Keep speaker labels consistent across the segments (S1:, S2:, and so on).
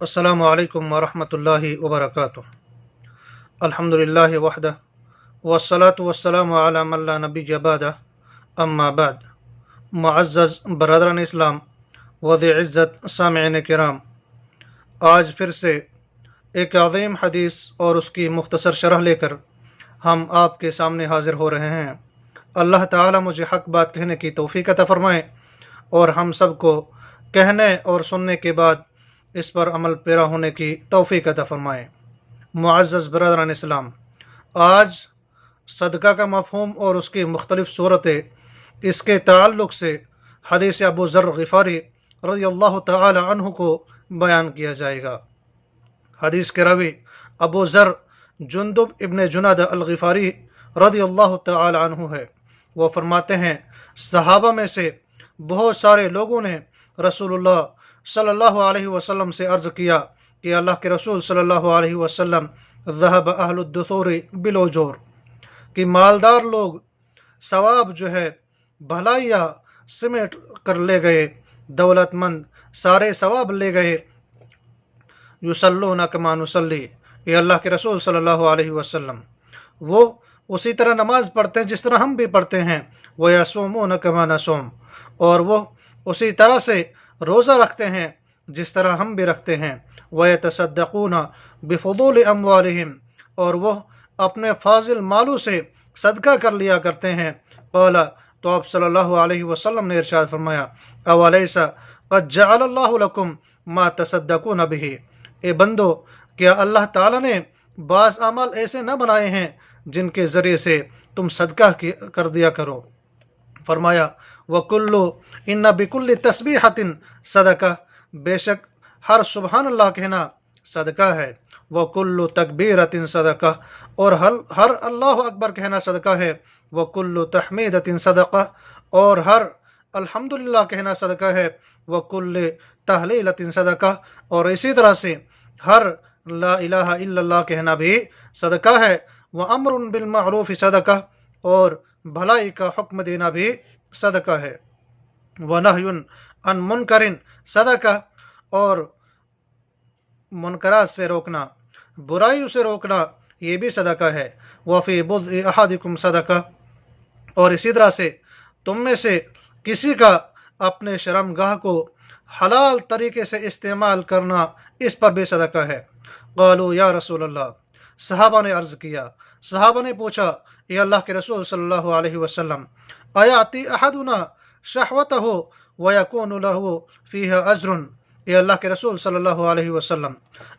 S1: السلام علیکم ورحمۃ اللہ وبرکاتہ۔ الحمدللہ وحدہ والصلاة والسلام علی من لا نبی بعدہ، اما بعد۔ معزز برادران اسلام و ذی عزت سامعین کرام، آج پھر سے ایک عظیم حدیث اور اس کی مختصر شرح لے کر ہم آپ کے سامنے حاضر ہو رہے ہیں۔ اللہ تعالی مجھے حق بات کہنے کی توفیق عطا فرمائے اور ہم سب کو کہنے اور سننے کے بعد اس پر عمل پیرا ہونے کی توفیق عطا فرمائے۔ معزز برادران اسلام، آج صدقہ کا مفہوم اور اس کی مختلف صورتیں، اس کے تعلق سے حدیث ابو ذر غفاری رضی اللہ تعالی عنہ کو بیان کیا جائے گا۔ حدیث کے راوی ابو ذر جندب ابن جنادہ الغفاری رضی اللہ تعالی عنہ ہے۔ وہ فرماتے ہیں، صحابہ میں سے بہت سارے لوگوں نے رسول اللہ صلی اللہ علیہ وسلم سے عرض کیا کہ اللہ کے رسول صلی اللہ علیہ وسلم، ذہب اہل الدثور بالاجور، کہ مالدار لوگ ثواب جو ہے بھلائیاں سمیٹ کر لے گئے، دولت مند سارے ثواب لے گئے۔ یصلون کما نصلی، یہ اللہ کے رسول صلی اللہ علیہ وسلم، وہ اسی طرح نماز پڑھتے ہیں جس طرح ہم بھی پڑھتے ہیں، ویصومون کما نصوم، اور وہ اسی طرح سے روزہ رکھتے ہیں جس طرح ہم بھی رکھتے ہیں، ویتصدقون بفضول اموالہم، اور وہ اپنے فاضل مالوں سے صدقہ کر لیا کرتے ہیں۔ قال، تو آپ صلی اللہ علیہ وسلم نے ارشاد فرمایا، اولیس قد جعل اللہ لکم ما تصدقون بہ، اے بندو، کیا اللہ تعالیٰ نے بعض اعمال ایسے نہ بنائے ہیں جن کے ذریعے سے تم صدقہ کر دیا کرو؟ فرمایا، وَكُلُّ إِنَّ بِكُلِّ تَسْبِيحَةٍ صدقہ، بے شک ہر سبحان اللہ کہنا صدقہ ہے، وَكُلُّ تَكْبِيرَةٍ صدقہ، اور ہر اللہ اکبر کہنا صدقہ ہے، وَكُلُّ تَحْمِيدَةٍ صدقہ، اور ہر الحمدللہ کہنا صدقہ ہے، وَكُلِّ تَحْلِيلَةٍ صدقہ، اور اسی طرح سے ہر لا الہ الا اللہ کہنا بھی صدقہ ہے، وَأَمْرٌ بِالْمَعْرُوفِ صدقہ، اور بھلائی کا حکم دینا بھی صدقہ ہے، وَنَهْيٌ عَنْ مُنْكَرٍ صدقہ، اور منکرات سے روکنا، برائیوں سے روکنا، یہ بھی صدقہ ہے، وَفِي بُضْعِ أَحَدِكُمْ صدقہ، اور اسی طرح سے تم میں سے کسی کا اپنے شرم گاہ کو حلال طریقے سے استعمال کرنا، اس پر بھی صدقہ ہے۔ قالوا یا رسول اللہ، صحابہ نے عرض کیا، صحابہ نے پوچھا، یہ اللہ کے رسول صلی اللہ علیہ وسلم، آیاتی احدنا شہوتہ ویکون لہ فیہا اجر، یہ اللہ کے رسول صلی اللہ علیہ وسلم،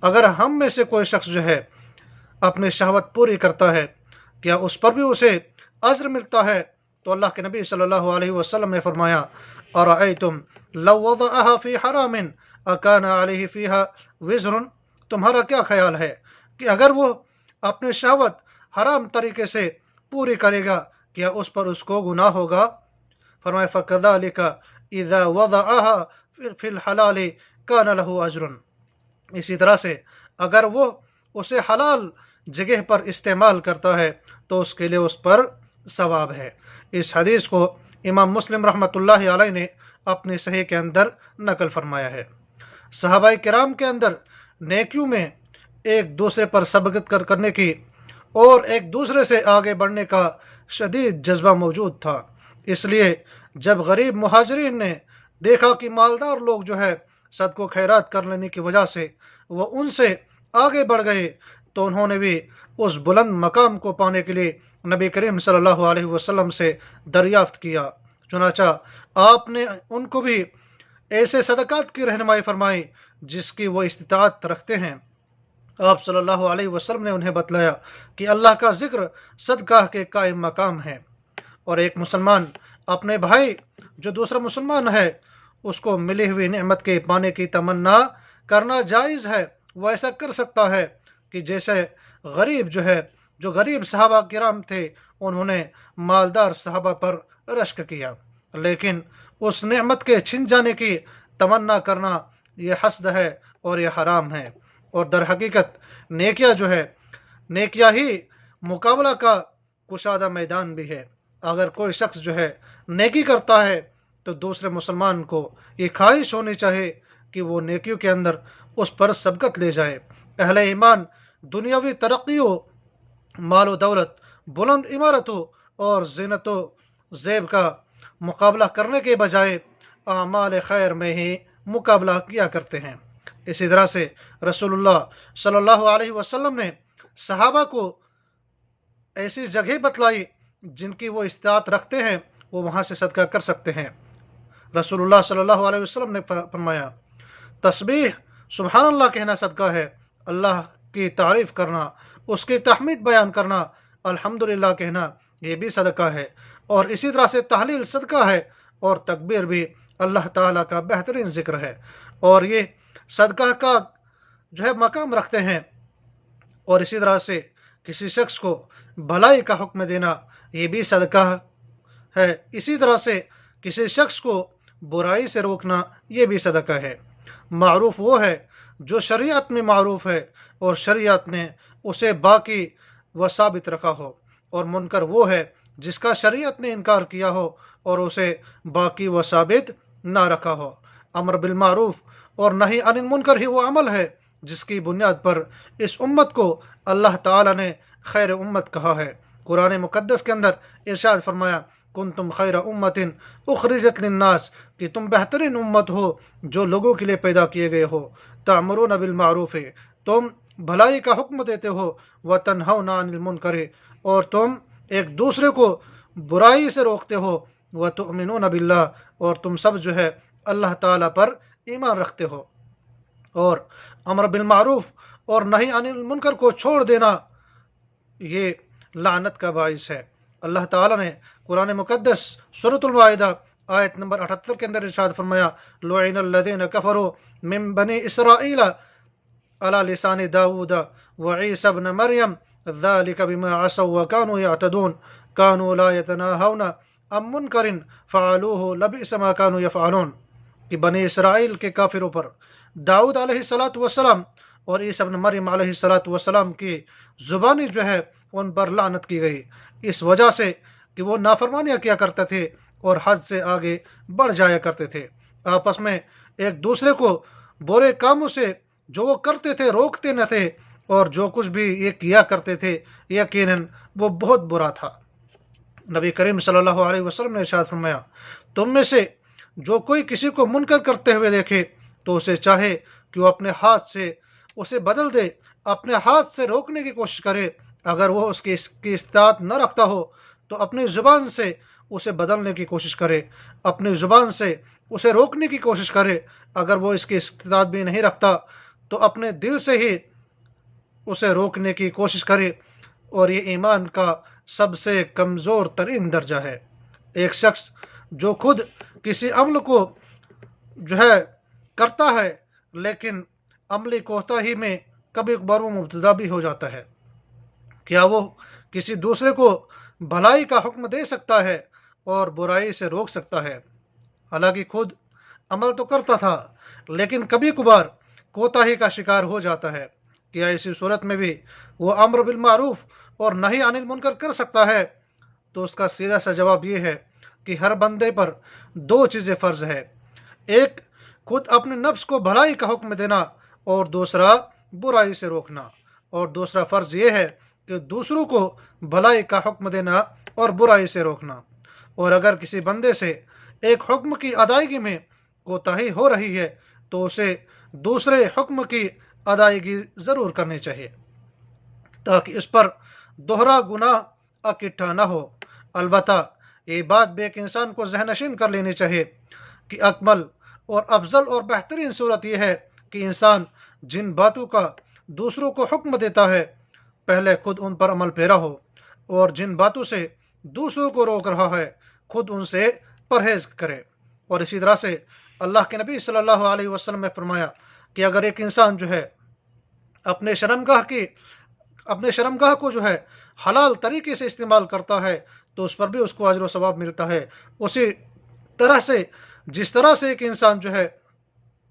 S1: اگر ہم میں سے کوئی شخص جو ہے اپنی شہوت پوری کرتا ہے، کیا اس پر بھی اسے اجر ملتا ہے؟ تو اللہ کے نبی صلی اللہ علیہ وسلم نے فرمایا، ارأیتم لو وضعها فی حرام اکان علیہ فیہا وزر، تمہارا کیا خیال ہے کہ اگر وہ اپنی شہوت حرام طریقے سے پوری کرے گا، کیا اس پر اس کو گناہ ہوگا؟ فرمایا، فَكَذَلِكَ إِذَا وَضَعَهَا فِي الْحَلَالِ كَانَ لَهُ أَجْرٌ، اسی طرح سے اگر وہ اسے حلال جگہ پر استعمال کرتا ہے تو اس کے لیے اس پر ثواب ہے۔ اس حدیث کو امام مسلم رحمۃ اللہ علیہ نے اپنی صحیح کے اندر نقل فرمایا ہے۔ صحابہ کرام کے اندر نیکیوں میں ایک دوسرے پر سبقت کرنے کی اور ایک دوسرے سے آگے بڑھنے کا شدید جذبہ موجود تھا، اس لیے جب غریب مہاجرین نے دیکھا کہ مالدار لوگ جو ہے صدقہ و خیرات کر لینے کی وجہ سے وہ ان سے آگے بڑھ گئے، تو انہوں نے بھی اس بلند مقام کو پانے کے لیے نبی کریم صلی اللہ علیہ وسلم سے دریافت کیا، چنانچہ آپ نے ان کو بھی ایسے صدقات کی رہنمائی فرمائی جس کی وہ استطاعت رکھتے ہیں۔ آپ صلی اللہ علیہ وسلم نے انہیں بتلایا کہ اللہ کا ذکر صدقہ کے قائم مقام ہے، اور ایک مسلمان اپنے بھائی جو دوسرا مسلمان ہے اس کو ملی ہوئی نعمت کے پانے کی تمنا کرنا جائز ہے۔ وہ ایسا کر سکتا ہے کہ جیسے غریب جو غریب صحابہ کرام تھے، انہوں نے مالدار صحابہ پر رشک کیا، لیکن اس نعمت کے چھن جانے کی تمنا کرنا یہ حسد ہے اور یہ حرام ہے، اور در حقیقت نیکیاں ہی مقابلہ کا کشادہ میدان بھی ہے۔ اگر کوئی شخص جو ہے نیکی کرتا ہے تو دوسرے مسلمان کو یہ خواہش ہونی چاہیے کہ وہ نیکیوں کے اندر उस पर सबकत ले जाए। अहले ईमान दुनियावी तरक्कीओं, मालो दौलत, बुलंद इमारतों और ज़ीनतो ज़ेब का मुकाबला करने के बजाय आमाल खैर में ही मुकाबला किया करते हैं। इसी तरह से रसूलुल्लाह सल्लल्लाहु अलैहि वसल्लम ने सहाबा को ऐसी जगह बतलाई जिनकी वो इस्तात रखते हैं, वो वहाँ से सदका कर सकते हैं। रसूलुल्लाह सल्लल्लाहु अलैहि वसल्लम ने फरमाया, तस्बीह सुभान अल्लाह कहना सदका है, अल्लाह की तारीफ करना, उसकी तहमीद बयान करना, अल्हम्दुलिल्लाह कहना, ये भी सदका है। और इसी तरह से तहलील सदका है, और तकबीर भी अल्लाह ताला का बेहतरीन जिक्र है, और ये सदका का जो है मकाम रखते हैं। और इसी तरह से किसी शख्स को भलाई का हुक्म देना, ये भी सदका है। इसी तरह से किसी शख्स को बुराई से रोकना, ये भी सदका है। मारूफ वो है जो शरीयत में मारूफ है और शरीयत ने उसे बाकी व साबित रखा हो, और मुनकर वो है जिसका शरीयत ने इनकार किया हो और उसे बाकी व साबित ना रखा हो। अमर बिल मारूफ और नही अनिल मुनकर ही वो अमल है जिसकी बुनियाद पर इस उम्मत को अल्लाह ताला ने खैर उम्मत कहा है। कुरान मुकद्दस के अंदर इरशाद फरमाया, कुंतुम खैर उम्मतिन उखरिजत लिन्नास, कि तुम बेहतरीन उम्मत हो जो लोगों के लिए पैदा किए गए हो। तामुरून बिल मारूफ, तुम भलाई का हुक्म देते हो, व तनहौना अनिल मुनकर, और तुम एक दूसरे को बुराई से रोकते हो, व तुमिनून बिल्लाह, और तुम सब जो है अल्लाह ताला पर ईमान रखते हो। और अमर बिल मारूफ और नही अनिल मुनकर को छोड़ देना, ये लानत का बाइस है। अल्लाह ताला ने कुरान मुकद्दस सूरतुल माइदा आयत नंबर 78 के अंदर इरशाद फरमाया, लुइनल्लज़ीना कफ़रू मिन बनी इस्राईल अला लिसानी दाऊद व ईसा इब्न मरियम ज़ालिका बिमा असौ व कानू यअतदून कानू ला यतनाहौना अन मुनकरिन फ़अलूहु लबिअस मा कानू यफ़अलून, कि बनी इसराइल के काफिरों पर दाऊद अलैहिस्सलातु वस्सलाम और ईसा इब्न मरियम अलैहिस्सलातु वस्सलाम की ज़ुबानी जो है उन पर लानत की गई, इस वजह से कि वो नाफरमानियाँ किया करते थे और हद से आगे बढ़ जाया करते थे। आपस में एक दूसरे को बुरे कामों से जो वो करते थे रोकते न थे, और जो कुछ भी ये किया करते थे यकीनन वो बहुत बुरा था। नबी करीम सल्लल्लाहु अलैहि वसल्लम ने इरशाद फरमाया, तुम में से जो कोई किसी को मुनकर करते हुए देखे तो उसे चाहे कि वो अपने हाथ से उसे बदल दे, अपने हाथ से रोकने की कोशिश करे। अगर वो उसकी इस्तात न रखता हो तो अपनी ज़ुबान से उसे बदलने की कोशिश करे, अपनी ज़ुबान से उसे रोकने की कोशिश करे। अगर वो इसकी इस्तात भी नहीं रखता तो अपने दिल से ही उसे रोकने की कोशिश करे, और ये ईमान का सबसे कमज़ोर तरीन दर्जा है। एक शख्स जो खुद किसी अमल को जो है करता है लेकिन अमली कोताही में कभी कभार वो मुब्तदा भी हो जाता है, क्या वो किसी दूसरे को भलाई का हुक्म दे सकता है और बुराई से रोक सकता है? हालांकि खुद अमल तो करता था लेकिन कभी कभार कोताही का शिकार हो जाता है। क्या इसी सूरत में भी वो अम्र बिल मारूफ और नही अनिल मुनकर कर सकता है? तो उसका सीधा सा जवाब ये है कि हर बंदे पर दो चीज़ें फ़र्ज है, एक खुद अपने नफ्स को भलाई का हुक्म देना और दूसरा बुराई से रोकना। और दूसरा फ़र्ज़ ये है कि दूसरों को भलाई का हुक्म देना और बुराई से रोकना। और अगर किसी बंदे से एक हुक्म की अदायगी में कोताही हो रही है तो उसे दूसरे हुक्म की अदायगी ज़रूर करनी चाहिए ताकि इस पर दोहरा गुनाह इकट्ठा न हो। अलबत्ता ये बात भी एक इंसान को ज़हनशीन कर लेनी चाहिए कि अकमल और अफजल और बेहतरीन सूरत यह है कि इंसान जिन बातों का दूसरों को हुक्म देता है पहले खुद उन पर अमल पेरा हो, और जिन बातों से दूसरों को रोक रहा है खुद उनसे परहेज करे। और इसी तरह से अल्लाह के नबी सल्लल्लाहु अलैहि वसल्लम ने फरमाया कि अगर एक इंसान जो है अपने शर्मगाह को जो है हलाल तरीके से इस्तेमाल करता है तो उस पर भी उसको अजर व सवाब मिलता है। उसी तरह से जिस तरह से एक इंसान जो है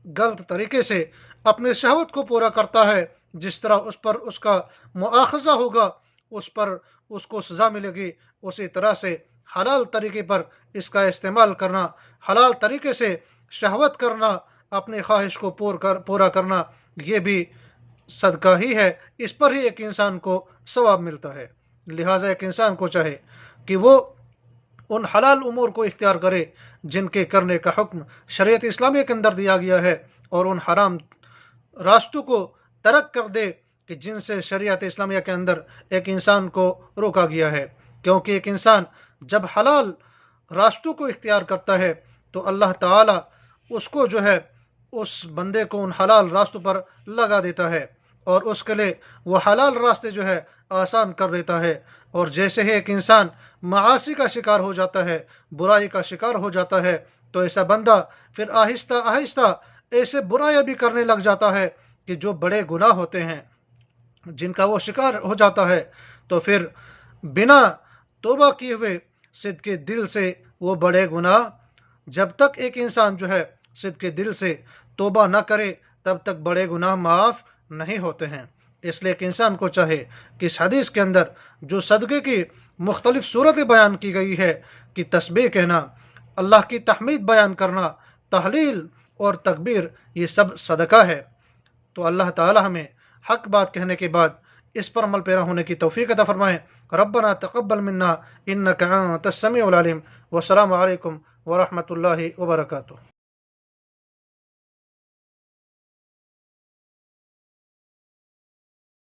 S1: गलत तरीके से अपने शहवत को पूरा करता है, जिस तरह उस पर उसका मुआखज़ा होगा, उस पर उसको सज़ा मिलेगी, उसी तरह से हलाल तरीके पर इसका इस्तेमाल करना, हलाल तरीके से शहवत करना अपनी ख्वाहिश को पूरा करना ये भी सदका ही है, इस पर ही एक इंसान को सवाब मिलता है। लिहाजा एक इंसान को चाहे कि वो उन हलाल उमूर को इख्तियार करे जिनके करने का हुक्म शरीयत इस्लामी के अंदर दिया गया है, और उन हराम रास्तों को तर्क कर दे कि जिनसे शरीयत इस्लामिया के अंदर एक इंसान को रोका गया है। क्योंकि एक इंसान जब हलाल रास्तों को इख्तियार करता है तो अल्लाह ताला उसको जो है उस बंदे को उन हलाल रास्तों पर लगा देता है और उसके लिए वो हलाल रास्ते जो है आसान कर देता है। और जैसे ही एक इंसान मासी का शिकार हो जाता है, बुराई का शिकार हो जाता है, तो ऐसा बंदा फिर आहिस्ता आहिस्ता ऐसे बुराइयां भी करने लग जाता है कि जो बड़े गुनाह होते हैं जिनका वो शिकार हो जाता है। तो फिर बिना तौबा किए हुए सिद्के दिल से वो बड़े गुनाह, जब तक एक इंसान जो है सिद्के दिल से तौबा न करे तब तक बड़े गुनाह माफ़ नहीं होते हैं। इसलिए एक इंसान को चाहे कि इस हदीस के अंदर जो सदक़े की मुख्तलिफ सूरतें बयान की गई है कि तस्बीह कहना, अल्लाह की तहमीद बयान करना, तहलील और तकबीर, ये सब सदका है। तो अल्लाह ताला हमें हक बात कहने के बाद इस पर अमल पैरा होने की तौफीक अता फरमाए। रब्बना तक़ब्बल मिन्ना इन्नका अंतस समीउल अलीम। वस्सलामु अलैकुम व रहमतुल्लाहि व बरकातुहू।